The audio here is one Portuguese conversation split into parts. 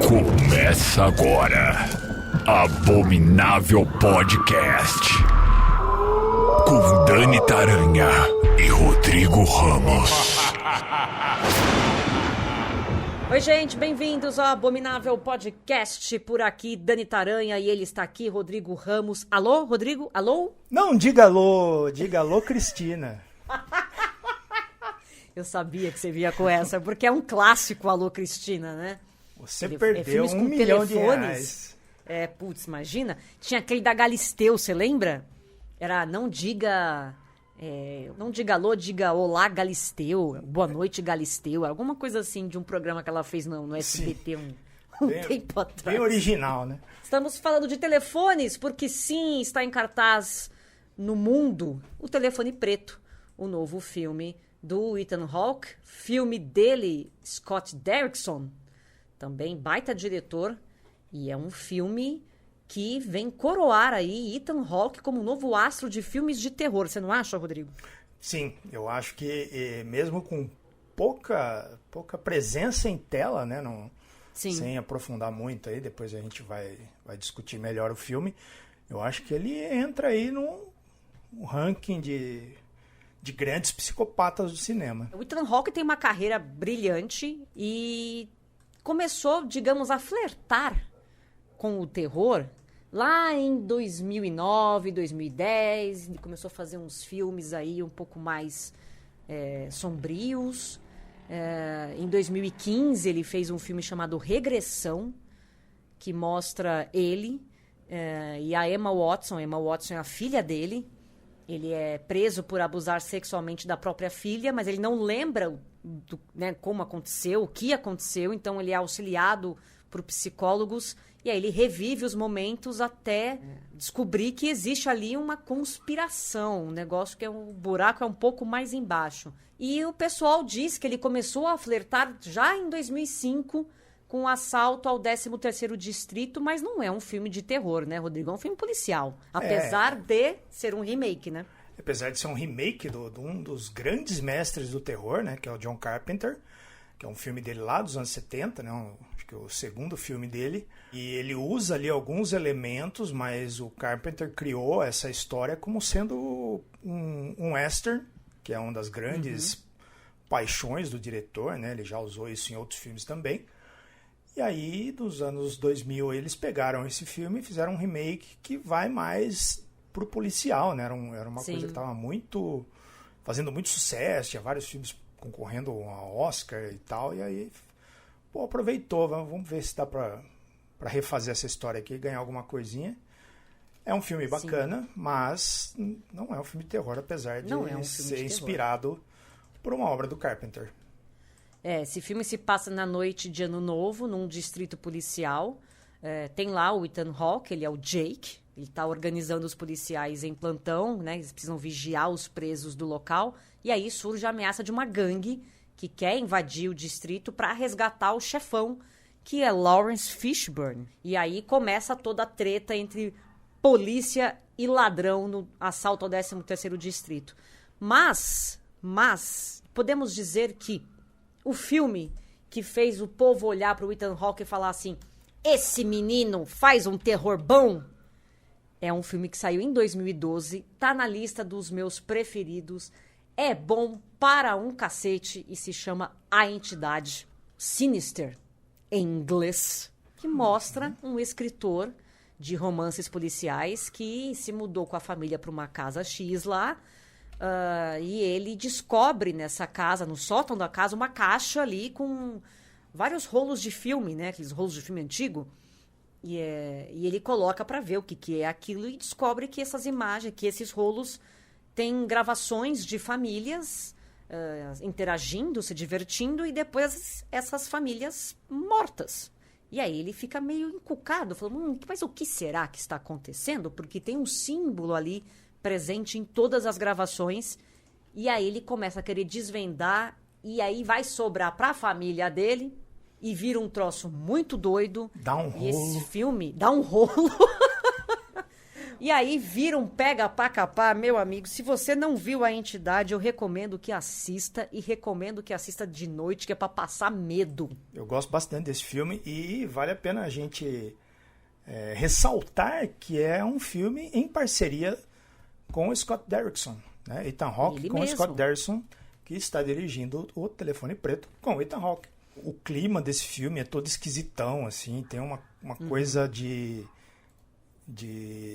Começa agora, Abominável Podcast, com Dani Taranha e Rodrigo Ramos. Oi, gente, bem-vindos ao Abominável Podcast. Por aqui, Dani Taranha, e ele está aqui, Rodrigo Ramos. Alô, Rodrigo? Alô? Não, diga alô, Cristina. Eu sabia que você vinha com essa, porque é um clássico, Alô, Cristina, né? Você perdeu filmes R$1 com milhão. telefones. Putz, imagina. Tinha aquele da Galisteu, você lembra? Era Não diga alô, diga olá, Galisteu. Boa noite, Galisteu. Alguma coisa assim de um programa que ela fez no SBT um tempo atrás. Bem original, né? Estamos falando de telefones, porque sim, está em cartaz no mundo o Telefone Preto, o novo filme do Ethan Hawke, filme dele, Scott Derrickson, também baita diretor, e é um filme que vem coroar aí Ethan Hawke como novo astro de filmes de terror. Você não acha, Rodrigo? Sim, eu acho que mesmo com pouca presença em tela, né, Sim. Sem aprofundar muito aí, depois a gente vai discutir melhor o filme, eu acho que ele entra aí num ranking de grandes psicopatas do cinema. O Ethan Hawke tem uma carreira brilhante e começou, digamos, a flertar com o terror lá em 2009, 2010. Ele começou a fazer uns filmes aí um pouco mais sombrios. Em 2015, ele fez um filme chamado Regressão, que mostra ele e a Emma Watson. A Emma Watson é a filha dele. Ele é preso por abusar sexualmente da própria filha, mas ele não lembra como aconteceu, o que aconteceu. Então, ele é auxiliado por psicólogos e aí ele revive os momentos até descobrir que existe ali uma conspiração, um negócio que o buraco é um pouco mais embaixo. E o pessoal diz que ele começou a flertar já em 2005 com o assalto ao 13º Distrito, mas não é um filme de terror, né, Rodrigo? É um filme policial, apesar de ser um remake, né? Apesar de ser um remake de um dos grandes mestres do terror, né, que é o John Carpenter, que é um filme dele lá dos anos 70, né, acho que é o segundo filme dele, e ele usa ali alguns elementos, mas o Carpenter criou essa história como sendo um western, que é uma das grandes paixões do diretor, né, ele já usou isso em outros filmes também. E aí, nos anos 2000, eles pegaram esse filme e fizeram um remake que vai mais pro policial, né? Era uma coisa que estava fazendo muito sucesso, tinha vários filmes concorrendo a Oscar e tal, e aí, aproveitou, vamos ver se dá para refazer essa história aqui e ganhar alguma coisinha. É um filme bacana, mas não é um filme de terror, apesar de ser inspirado por uma obra do Carpenter. Esse filme se passa na noite de Ano Novo, num distrito policial. Tem lá o Ethan Hawke, ele é o Jake. Ele está organizando os policiais em plantão, né? Eles precisam vigiar os presos do local. E aí surge a ameaça de uma gangue que quer invadir o distrito para resgatar o chefão, que é Lawrence Fishburne. E aí começa toda a treta entre polícia e ladrão no assalto ao 13º Distrito. Mas podemos dizer que o filme que fez o povo olhar para o Ethan Hawke e falar assim, esse menino faz um terror bom, é um filme que saiu em 2012, tá na lista dos meus preferidos, é bom para um cacete e se chama A Entidade, Sinister, em inglês, que mostra um escritor de romances policiais que se mudou com a família para uma casa X lá. E ele descobre nessa casa, no sótão da casa, uma caixa ali com vários rolos de filme, né? Aqueles rolos de filme antigo. E ele coloca para ver o que é aquilo e descobre que essas imagens, que esses rolos têm gravações de famílias interagindo, se divertindo e depois essas famílias mortas. E aí ele fica meio encucado, falando, mas o que será que está acontecendo? Porque tem um símbolo ali presente em todas as gravações, e aí ele começa a querer desvendar, e aí vai sobrar para a família dele, e vira um troço muito doido. Dá um rolo. E esse filme dá um rolo. E aí vira um pega pra capar, meu amigo. Se você não viu A Entidade, eu recomendo que assista e recomendo que assista de noite, que é pra passar medo. Eu gosto bastante desse filme e vale a pena a gente ressaltar que é um filme em parceria com o Scott Derrickson, né? Ethan Hawke Ele com o mesmo. Scott Derrickson, que está dirigindo o Telefone Preto com o Ethan Hawke. O clima desse filme é todo esquisitão, assim, tem uma coisa de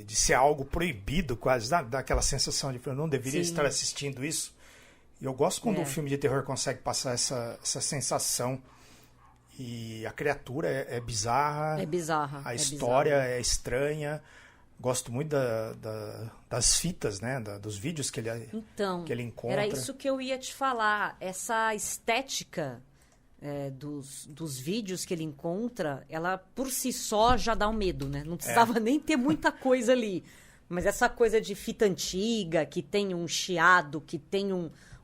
ser algo proibido quase, dá aquela sensação de que eu não deveria Sim. estar assistindo isso. E eu gosto quando um filme de terror consegue passar essa sensação. E a criatura é bizarra. É bizarra. A é história bizarra. é estranha. Gosto muito das fitas, né? Dos vídeos que Então, ele encontra. era isso que eu ia te falar. Essa estética dos vídeos que ele encontra, ela por si só já dá um medo, né? Não precisava nem ter muita coisa ali. Mas essa coisa de fita antiga, que tem um chiado, que tem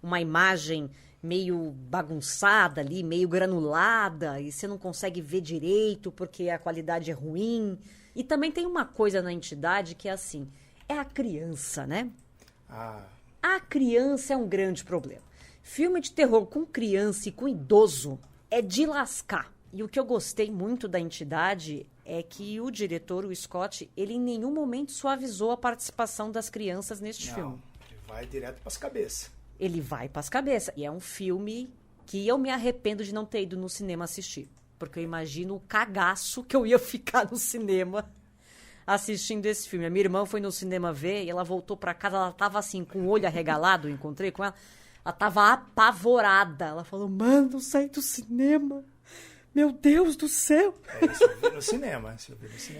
uma imagem meio bagunçada ali, meio granulada, e você não consegue ver direito porque a qualidade é ruim. E também tem uma coisa na Entidade que é assim, é a criança, né? A criança é um grande problema. Filme de terror com criança e com idoso é de lascar. E o que eu gostei muito da Entidade é que o diretor, o Scott, ele em nenhum momento suavizou a participação das crianças neste filme. Ele vai direto para as cabeças. Ele vai pras cabeças. E é um filme que eu me arrependo de não ter ido no cinema assistir. Porque eu imagino o cagaço que eu ia ficar no cinema assistindo esse filme. A minha irmã foi no cinema ver e ela voltou pra casa, ela tava assim, com o olho arregalado, eu encontrei com ela. Ela tava apavorada. Ela falou, mano, sai do cinema. Meu Deus do céu. Esse eu vi no cinema.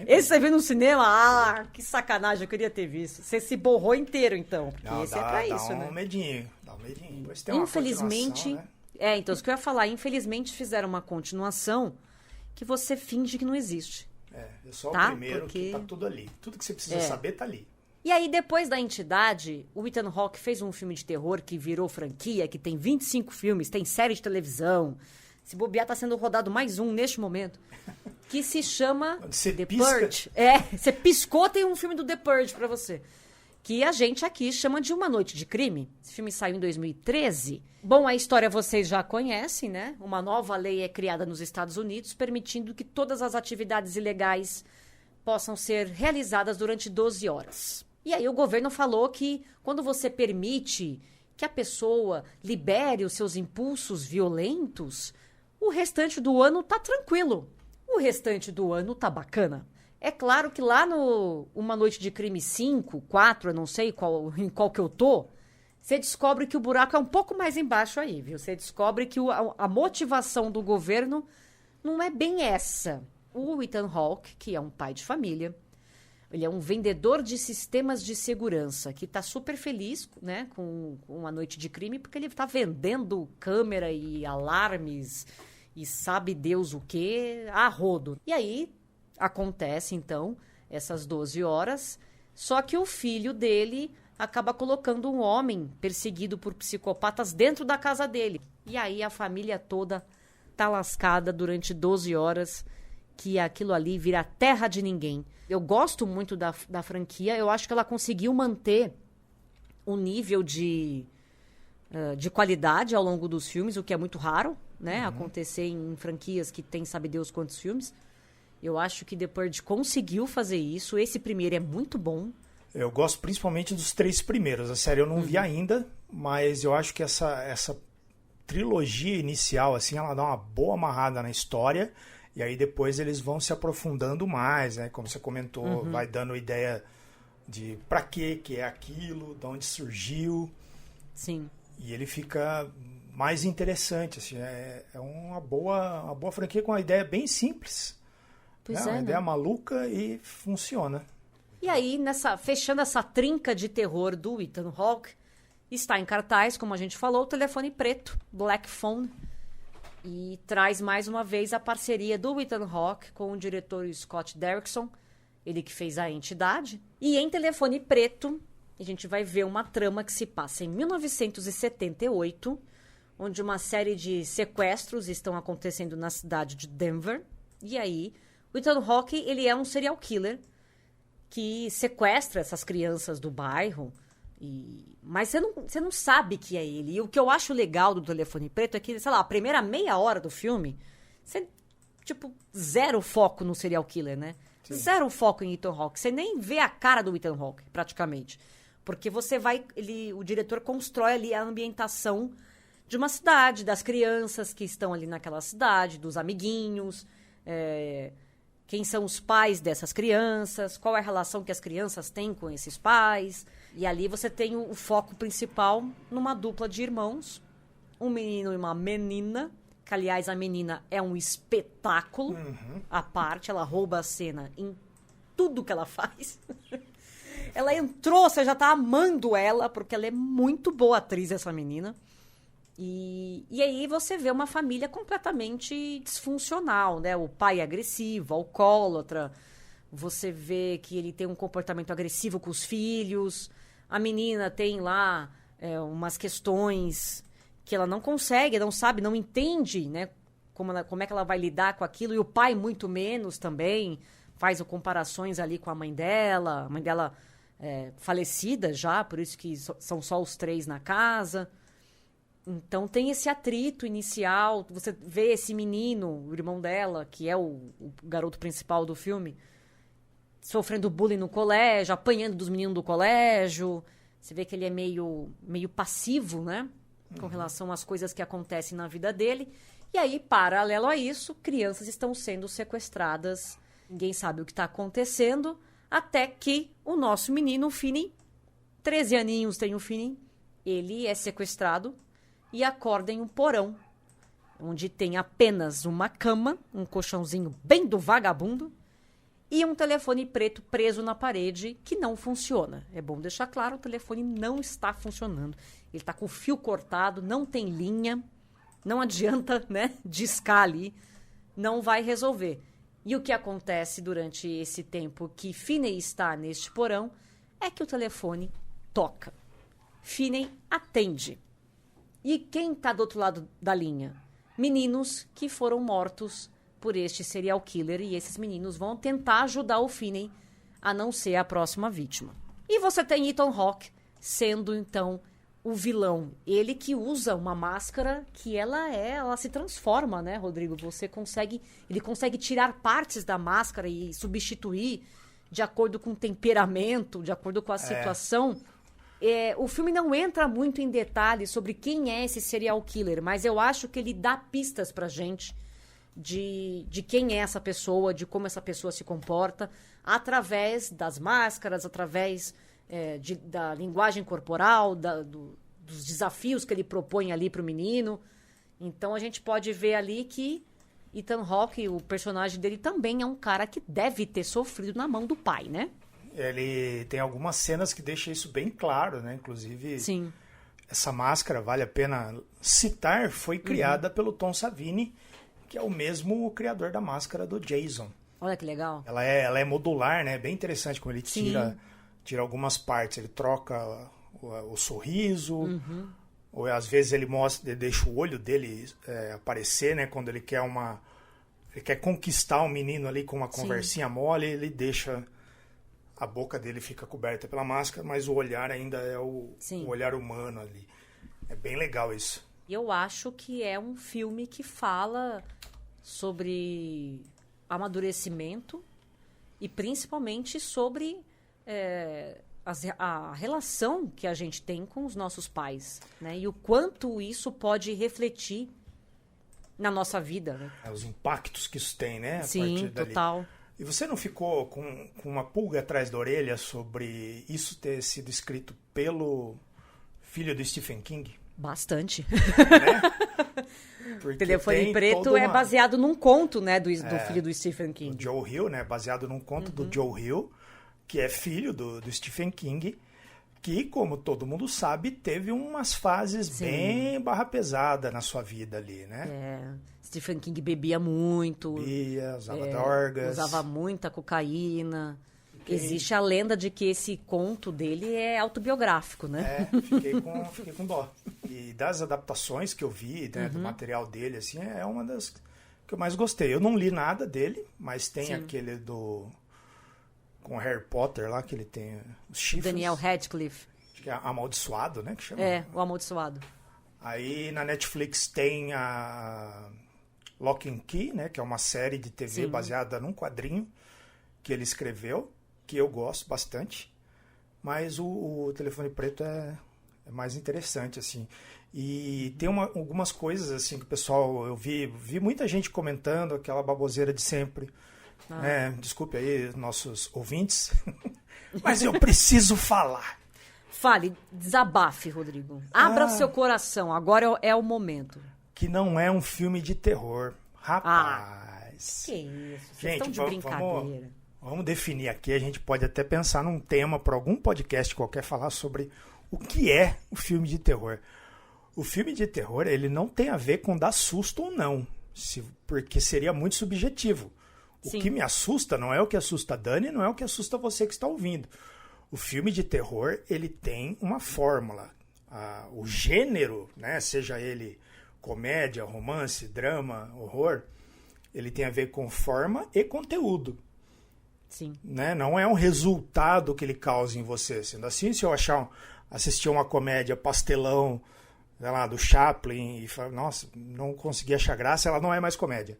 Esse você viu no cinema? Ah, que sacanagem, eu queria ter visto. Você se borrou inteiro, então. Porque esse é pra isso, né? Dá um medinho. Depois tem uma Infelizmente, né? então, isso que eu ia falar. Infelizmente fizeram uma continuação que você finge que não existe. É só Tá? o primeiro Porque- que tá tudo ali. Tudo que você precisa saber tá ali. E aí, depois da Entidade, o Ethan Hawke fez um filme de terror que virou franquia, que tem 25 filmes, tem série de televisão. Se bobear, tá sendo rodado mais um neste momento. Que se chama Você The pisca. Purge. Você piscou, tem um filme do The Purge pra você. Que a gente aqui chama de Uma Noite de Crime. Esse filme saiu em 2013. Bom, a história vocês já conhecem, né? Uma nova lei é criada nos Estados Unidos, permitindo que todas as atividades ilegais possam ser realizadas durante 12 horas. E aí o governo falou que quando você permite que a pessoa libere os seus impulsos violentos, o restante do ano tá tranquilo. O restante do ano tá bacana. É claro que lá no Uma Noite de Crime 5, 4, eu não sei em qual que eu tô, você descobre que o buraco é um pouco mais embaixo aí, viu? Você descobre que a motivação do governo não é bem essa. O Ethan Hawke, que é um pai de família, ele é um vendedor de sistemas de segurança que tá super feliz, né, com Uma Noite de Crime, porque ele tá vendendo câmera e alarmes e sabe Deus o que a rodo. E aí acontece, então, essas 12 horas, só que o filho dele acaba colocando um homem perseguido por psicopatas dentro da casa dele. E aí a família toda tá lascada durante 12 horas, que aquilo ali vira terra de ninguém. Eu gosto muito da franquia, eu acho que ela conseguiu manter o nível de qualidade ao longo dos filmes, o que é muito raro, né? Acontecer em franquias que tem sabe Deus quantos filmes. Eu acho que The Purge conseguiu fazer isso. Esse primeiro é muito bom. Eu gosto principalmente dos 3 primeiros. A série eu não vi ainda, mas eu acho que essa trilogia inicial, assim, ela dá uma boa amarrada na história. E aí depois eles vão se aprofundando mais, né? Como você comentou, vai dando ideia de pra que é aquilo, de onde surgiu. Sim. E ele fica mais interessante, assim. É uma boa franquia com uma ideia bem simples. Pois Uma né? ideia maluca e funciona. E aí, fechando essa trinca de terror do Ethan Hawke, está em cartaz, como a gente falou, o Telefone Preto, Black Phone. E traz mais uma vez a parceria do Ethan Hawke com o diretor Scott Derrickson, ele que fez A Entidade. E em Telefone Preto, a gente vai ver uma trama que se passa em 1978, onde uma série de sequestros estão acontecendo na cidade de Denver. E aí, o Ethan Hawke, ele é um serial killer que sequestra essas crianças do bairro. Mas você não sabe que é ele. E o que eu acho legal do Telefone Preto é que, sei lá, a primeira meia hora do filme, você, tipo, zero foco no serial killer, né? Sim. Zero foco em Ethan Hawke. Você nem vê a cara do Ethan Hawke, praticamente. Porque você vai... o diretor constrói ali a ambientação de uma cidade, das crianças que estão ali naquela cidade, dos amiguinhos, quem são os pais dessas crianças, qual é a relação que as crianças têm com esses pais. E ali você tem o foco principal numa dupla de irmãos, um menino e uma menina, que, aliás, a menina é um espetáculo à parte, ela rouba a cena em tudo que ela faz. Ela entrou, você já tá amando ela, porque ela é muito boa atriz, essa menina. E aí você vê uma família completamente disfuncional, né? O pai é agressivo, alcoólatra. Você vê que ele tem um comportamento agressivo com os filhos. A menina tem lá umas questões que ela não consegue, não sabe, não entende, né? Como é que ela vai lidar com aquilo. E o pai muito menos também. Faz comparações ali com a mãe dela. A mãe dela falecida já, por isso que são só os 3 na casa. Então tem esse atrito inicial, você vê esse menino, o irmão dela, que é o garoto principal do filme, sofrendo bullying no colégio, apanhando dos meninos do colégio. Você vê que ele é meio passivo, né? Com relação às coisas que acontecem na vida dele. E aí, paralelo a isso, crianças estão sendo sequestradas. Ninguém sabe o que está acontecendo, até que o nosso menino, o Finney, 13 aninhos tem o Finney, ele é sequestrado e acorda em um porão, onde tem apenas uma cama, um colchãozinho bem do vagabundo, e um telefone preto preso na parede que não funciona. É bom deixar claro, o telefone não está funcionando. Ele está com o fio cortado, não tem linha, não adianta, né, discar ali, não vai resolver. E o que acontece durante esse tempo que Finney está neste porão é que o telefone toca. Finney atende. E quem está do outro lado da linha? Meninos que foram mortos por este serial killer. E esses meninos vão tentar ajudar o Finney a não ser a próxima vítima. E você tem Ethan Hawke sendo, então, o vilão. Ele que usa uma máscara que ela se transforma, né, Rodrigo? Ele consegue tirar partes da máscara e substituir de acordo com o temperamento, de acordo com a situação. O filme não entra muito em detalhes sobre quem é esse serial killer, mas eu acho que ele dá pistas pra gente de quem é essa pessoa, de como essa pessoa se comporta, através das máscaras, através da linguagem corporal, dos desafios que ele propõe ali pro menino. Então a gente pode ver ali que Ethan Hawke, o personagem dele, também é um cara que deve ter sofrido na mão do pai, né? Ele tem algumas cenas que deixam isso bem claro, né? Inclusive, sim, essa máscara, vale a pena citar, foi criada pelo Tom Savini, que é o mesmo criador da máscara do Jason. Olha que legal. Ela é modular, né? Bem interessante como ele tira algumas partes. Ele troca o sorriso, ou às vezes ele deixa o olho dele aparecer, né? Quando ele quer ele quer conquistar um menino ali com uma conversinha mole, ele deixa... A boca dele fica coberta pela máscara, mas o olhar ainda é o olhar humano ali. É bem legal isso. Eu acho que é um filme que fala sobre amadurecimento e principalmente sobre a relação que a gente tem com os nossos pais, né? E o quanto isso pode refletir na nossa vida, né? Os impactos que isso tem, né? Sim, total. E você não ficou com uma pulga atrás da orelha sobre isso ter sido escrito pelo filho do Stephen King? Bastante. Né? Telefone Preto é baseado num conto, né, do filho do Stephen King. Do Joe Hill, né? Baseado num conto do Joe Hill, que é filho do Stephen King, que, como todo mundo sabe, teve umas fases bem barra pesada na sua vida ali, né? Stephen King bebia muito. Usava drogas. Usava muita cocaína. Existe a lenda de que esse conto dele é autobiográfico, né? Fiquei com dó. E das adaptações que eu vi, né, do material dele, assim, é uma das que eu mais gostei. Eu não li nada dele, mas tem aquele do com Harry Potter lá, que ele tem os chifres. Daniel Radcliffe. Acho que é Amaldiçoado, né? Que chama. O Amaldiçoado. Aí na Netflix tem a Lock and Key, né? Que é uma série de TV baseada num quadrinho que ele escreveu, que eu gosto bastante. Mas o Telefone Preto é mais interessante, assim. E tem algumas coisas, assim, que o pessoal... Eu vi muita gente comentando aquela baboseira de sempre. Desculpe aí, nossos ouvintes. Mas eu preciso falar. Fale, desabafe, Rodrigo. Abra o seu coração, agora é o momento. Que não é um filme de terror. Rapaz. Que isso, vocês gente, estão de brincadeira. Vamos definir aqui, a gente pode até pensar num tema para algum podcast qualquer falar sobre o que é o filme de terror. O filme de terror, ele não tem a ver com dar susto ou não, porque seria muito subjetivo. O que me assusta não é o que assusta a Dani, não é o que assusta você que está ouvindo. O filme de terror, ele tem uma fórmula. O gênero, né, seja ele comédia, romance, drama, horror, ele tem a ver com forma e conteúdo. Sim. Né? Não é um resultado que ele causa em você. Sendo assim, se eu assistir uma comédia pastelão, sei lá, do Chaplin e falar, nossa, não consegui achar graça, ela não é mais comédia.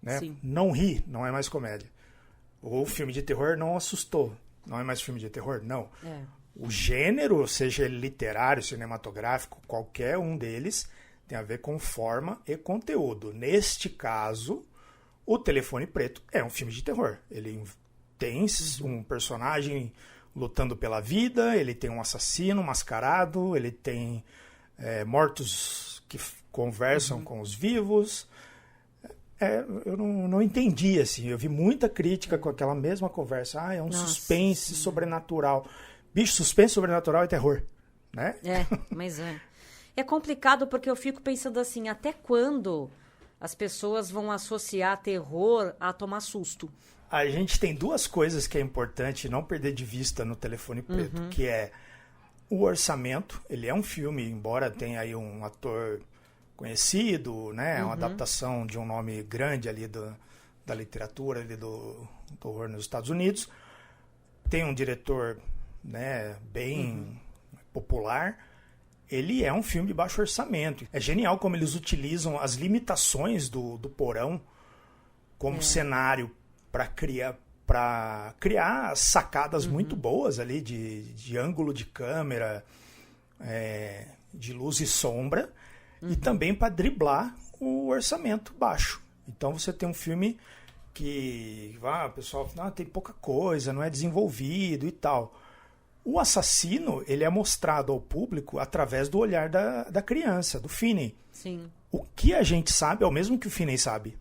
Né? Não ri, não é mais comédia. Ou filme de terror não assustou, não é mais filme de terror? Não. O gênero, seja ele literário, cinematográfico, qualquer um deles, tem a ver com forma e conteúdo. Neste caso, o Telefone Preto é um filme de terror. Ele tem um personagem lutando pela vida, ele tem um assassino mascarado, ele tem mortos que conversam com os vivos. Eu não entendi, assim. Eu vi muita crítica com aquela mesma conversa. É um suspense sobrenatural. Bicho, suspense sobrenatural é terror, né? Mas é. É complicado porque eu fico pensando assim, até quando as pessoas vão associar terror a tomar susto? A gente tem duas coisas que é importante não perder de vista no Telefone Preto, que é o orçamento. Ele é um filme, embora tenha aí um ator conhecido, né? É uma adaptação de um nome grande ali da literatura ali do horror nos Estados Unidos. Tem um diretor, né, bem popular. Ele é um filme de baixo orçamento. É genial como eles utilizam as limitações do porão como cenário para criar sacadas muito boas ali de ângulo de câmera, de luz e sombra, e também para driblar o orçamento baixo. Então você tem um filme que o pessoal fala, tem pouca coisa, não é desenvolvido e tal. O assassino, ele é mostrado ao público através do olhar da criança, do Finney. Sim. O que a gente sabe é o mesmo que o Finney sabe.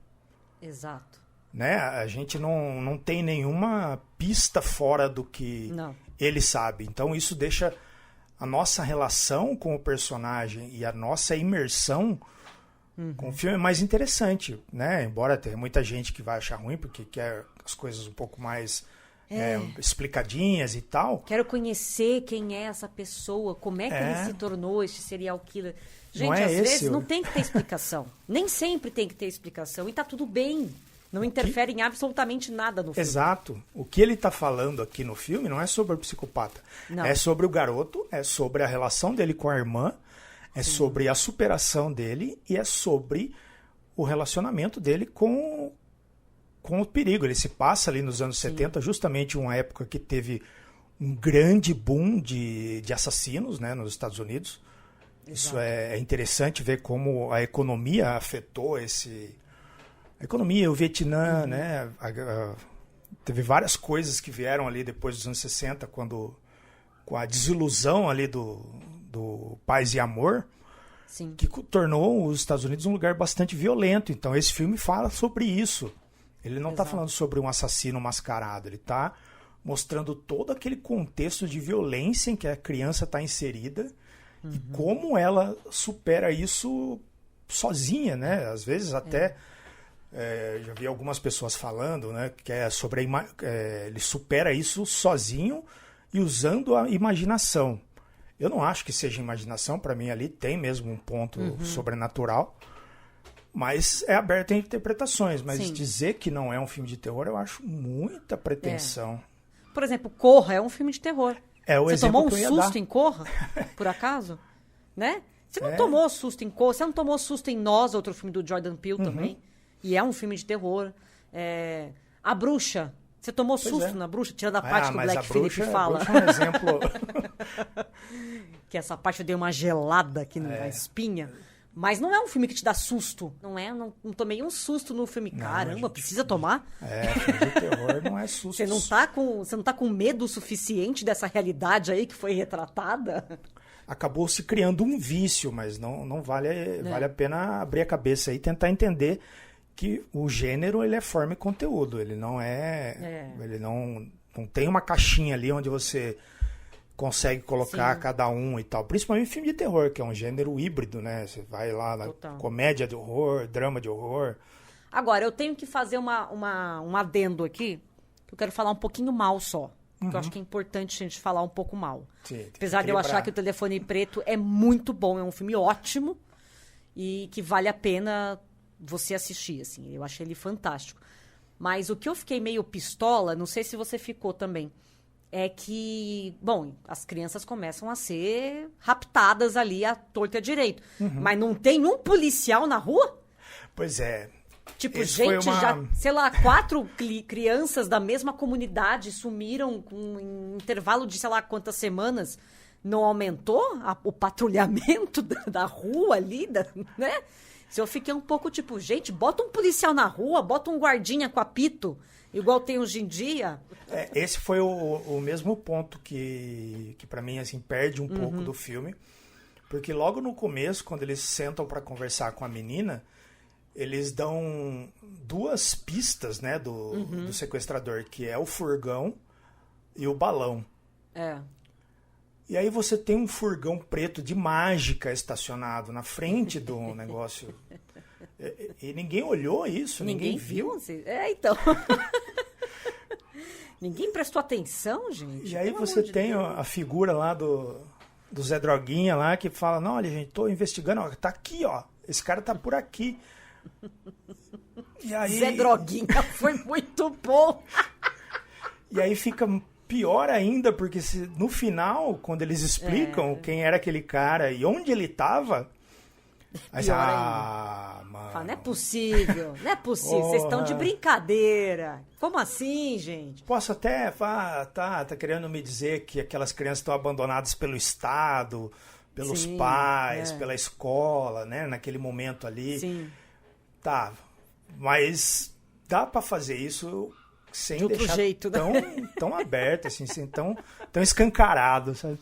Exato. Né? A gente não tem nenhuma pista fora do que ele sabe. Então isso deixa a nossa relação com o personagem e a nossa imersão com o filme mais interessante. Né? Embora tenha muita gente que vai achar ruim porque quer as coisas um pouco mais explicadinhas e tal. Quero conhecer quem é essa pessoa, como é que ele se tornou este serial killer. Gente, às vezes não tem que ter explicação. Nem sempre tem que ter explicação. E tá tudo bem. Não interfere em absolutamente nada no filme. Exato. O que ele está falando aqui no filme não é sobre o psicopata. Não. É sobre o garoto, é sobre a relação dele com a irmã, é sobre a superação dele e é sobre o relacionamento dele com o perigo. Ele se passa ali nos anos 70, justamente uma época que teve um grande boom de assassinos, né, nos Estados Unidos. Exato. Isso é interessante ver como a economia afetou a economia, o Vietnã, né? Teve várias coisas que vieram ali depois dos anos 60, com a desilusão ali do Paz e Amor, que tornou os Estados Unidos um lugar bastante violento. Então esse filme fala sobre isso. Ele não está falando sobre um assassino mascarado, ele está mostrando todo aquele contexto de violência em que a criança está inserida e como ela supera isso sozinha, né? Às vezes até... já vi algumas pessoas falando, né, que é sobre ele supera isso sozinho e usando a imaginação. Eu não acho que seja imaginação, para mim ali tem mesmo um ponto sobrenatural, mas é aberto a interpretações. Mas dizer que não é um filme de terror, eu acho muita pretensão. Por exemplo, Corra é um filme de terror. É o Você exemplo tomou um que eu ia susto dar. em Corra, por acaso? Né? Você não tomou susto em Corra, você não tomou susto em Nós, outro filme do Jordan Peele também. E é um filme de terror. A Bruxa. Você tomou susto na Bruxa, tirando a parte que o Black Phillip fala. A Bruxa é um exemplo. Que essa parte eu dei uma gelada aqui na espinha. Mas não é um filme que te dá susto. Não tomei um susto no filme. Caramba, precisa tomar? Filme de terror não é susto. Você não tá com medo suficiente dessa realidade aí que foi retratada? Acabou se criando um vício, mas não vale a pena abrir a cabeça aí e tentar entender que o gênero ele é forma e conteúdo. Ele não ele não tem uma caixinha ali onde você consegue colocar cada um e tal. Principalmente filme de terror, que é um gênero híbrido, né? Você vai lá na comédia de horror, drama de horror. Agora, eu tenho que fazer um adendo aqui, que eu quero falar um pouquinho mal só. Porque eu acho que é importante a gente falar um pouco mal. Sim, apesar de eu achar que o Telefone Preto é muito bom, é um filme ótimo e que vale a pena você assistir, assim. Eu achei ele fantástico. Mas o que eu fiquei meio pistola, não sei se você ficou também, é que, bom, as crianças começam a ser raptadas ali à torta e à direito. Mas não tem um policial na rua? Pois é. Tipo, gente, já, sei lá, 4 crianças da mesma comunidade sumiram com um intervalo de, sei lá, quantas semanas. Não aumentou o patrulhamento da rua ali, né? Se eu fiquei um pouco tipo, gente, bota um policial na rua, bota um guardinha com apito, igual tem hoje em dia. Esse foi o mesmo ponto que para mim, assim, perde um pouco do filme. Porque logo no começo, quando eles sentam para conversar com a menina, eles dão 2 pistas, né, do sequestrador, que é o furgão e o balão. E aí você tem um furgão preto de mágica estacionado na frente do negócio. E ninguém olhou isso, ninguém viu. Então. Ninguém prestou atenção, gente. E aí você tem a figura lá do Zé Droguinha lá que fala, não, olha, gente, tô investigando, ó, tá aqui, ó. Esse cara tá por aqui. E aí... Zé Droguinha foi muito bom. E aí fica pior ainda, porque no final, quando eles explicam quem era aquele cara e onde ele tava... Mas, mano... Fala, não é possível, vocês estão de brincadeira. Como assim, gente? Posso até falar, tá querendo me dizer que aquelas crianças estão abandonadas pelo Estado, pelos pais, pela escola, né, naquele momento ali. Sim. Tá, mas dá pra fazer isso sem de outro deixar jeito, tão aberto, assim, tão escancarado, sabe?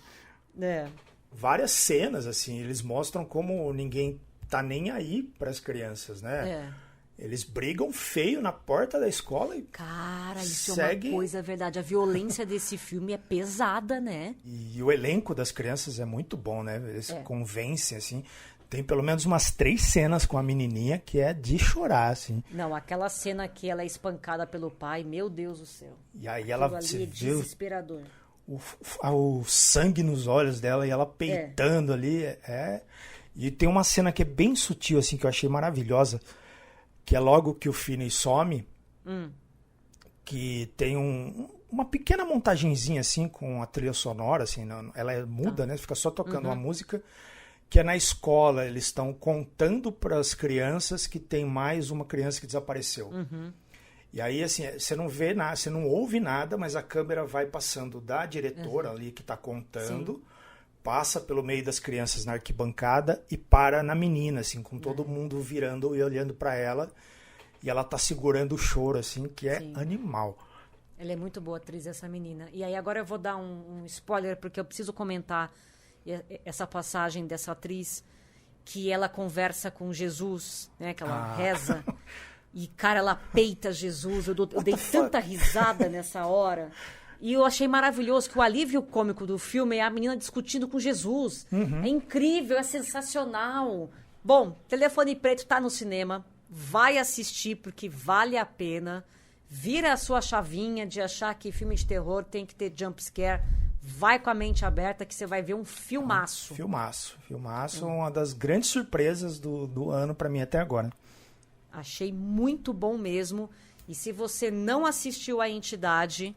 Várias cenas, assim, eles mostram como ninguém tá nem aí pras crianças, né? Eles brigam feio na porta da escola e... Cara, isso é uma coisa verdade. A violência desse filme é pesada, né? E o elenco das crianças é muito bom, né? Eles convencem, assim... Tem pelo menos umas 3 cenas com a menininha que é de chorar, assim. Não, aquela cena que ela é espancada pelo pai, meu Deus do céu. E aí ela ali é desesperador. O sangue nos olhos dela e ela peitando ali. E tem uma cena que é bem sutil, assim, que eu achei maravilhosa, que é logo que o Finney some, que tem uma pequena montagenzinha, assim, com a trilha sonora, assim, ela é muda, né? Fica só tocando uma música, que é na escola, eles estão contando para as crianças que tem mais uma criança que desapareceu. E aí, assim, você não vê nada, você não ouve nada, mas a câmera vai passando da diretora ali que está contando, passa pelo meio das crianças na arquibancada e para na menina, assim, com todo mundo virando e olhando para ela. E ela tá segurando o choro, assim, que é animal. Ela é muito boa atriz, essa menina. E aí agora eu vou dar um spoiler, porque eu preciso comentar essa passagem dessa atriz, que ela conversa com Jesus, né, que ela reza. E, cara, ela peita Jesus. Eu dei tanta risada nessa hora. E eu achei maravilhoso que o alívio cômico do filme é a menina discutindo com Jesus. É incrível, é sensacional. Bom, Telefone Preto tá no cinema. Vai assistir, porque vale a pena. Vira a sua chavinha de achar que filme de terror tem que ter jump scare. Vai com a mente aberta que você vai ver um filmaço. Filmaço, uma das grandes surpresas do ano pra mim até agora. Achei muito bom mesmo. E se você não assistiu A Entidade,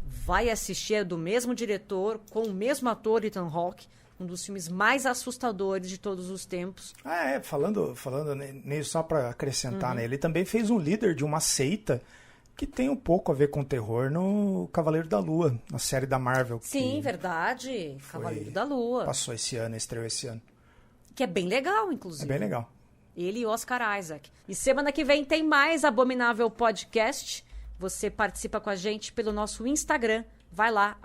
vai assistir, é do mesmo diretor, com o mesmo ator, Ethan Hawke, um dos filmes mais assustadores de todos os tempos. Falando nisso, só para acrescentar, né? Ele também fez um líder de uma seita que tem um pouco a ver com terror no Cavaleiro da Lua, na série da Marvel. Sim, verdade. Cavaleiro da Lua. Passou esse ano, estreou esse ano. Que é bem legal, inclusive. É bem legal. Ele e Oscar Isaac. E semana que vem tem mais Abominável Podcast. Você participa com a gente pelo nosso Instagram. Vai lá,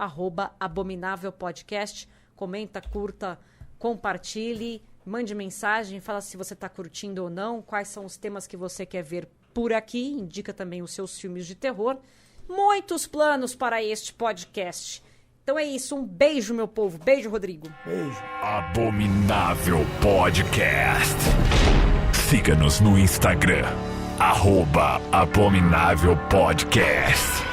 @Abominável Podcast. Comenta, curta, compartilhe, mande mensagem, fala se você está curtindo ou não, quais são os temas que você quer ver por aqui, indica também os seus filmes de terror. Muitos planos para este podcast. Então é isso, um beijo, meu povo. Beijo, Rodrigo. Beijo. Abominável Podcast. Siga-nos no Instagram, @Abominável Podcast.